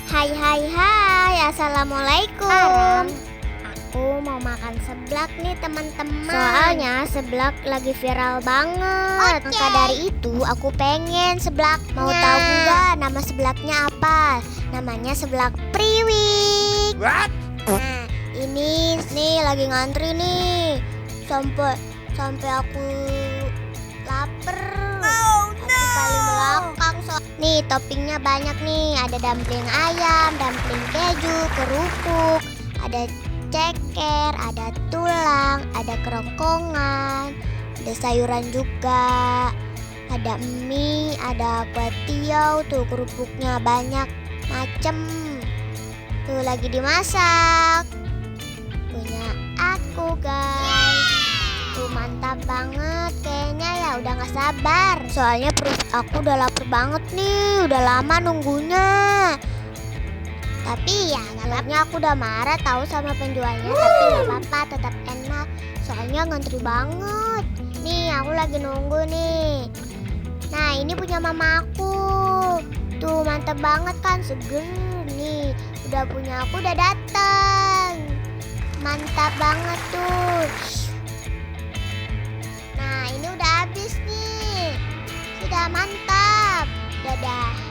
Hai hai hai, assalamualaikum. Aku mau makan seblak nih teman-teman. Soalnya seblak lagi viral banget. Maka dari itu aku pengen seblak. Mau tahu nggak nama seblaknya apa? Namanya seblak priwik. What? Nah, ini nih lagi ngantri nih. Sampai aku lapar. Aku paling belakang nih toppingnya banyak nih. Ada dumpling ayam, dumpling keju, kerupuk, ada ceker, ada tulang, ada kerongkongan, ada sayuran juga, ada mie, ada kue tiaw, tuh kerupuknya banyak macem. Tuh lagi dimasak. Punya aku guys. Tuh mantap banget kayaknya ya, udah gak sabar. Soalnya perut aku udah lapar banget nih, udah lama nunggunya. Tapi ya sebenarnya aku udah marah tahu sama penjualnya. Tapi gak apa-apa, tetap enak. Soalnya ngantri banget. Nih aku lagi nunggu nih. Nah ini punya mama aku. Tuh mantep banget kan, seger nih. Udah punya aku udah datang. Mantap banget tuh. Nah ini udah habis nih. Sudah mantap. Dadah.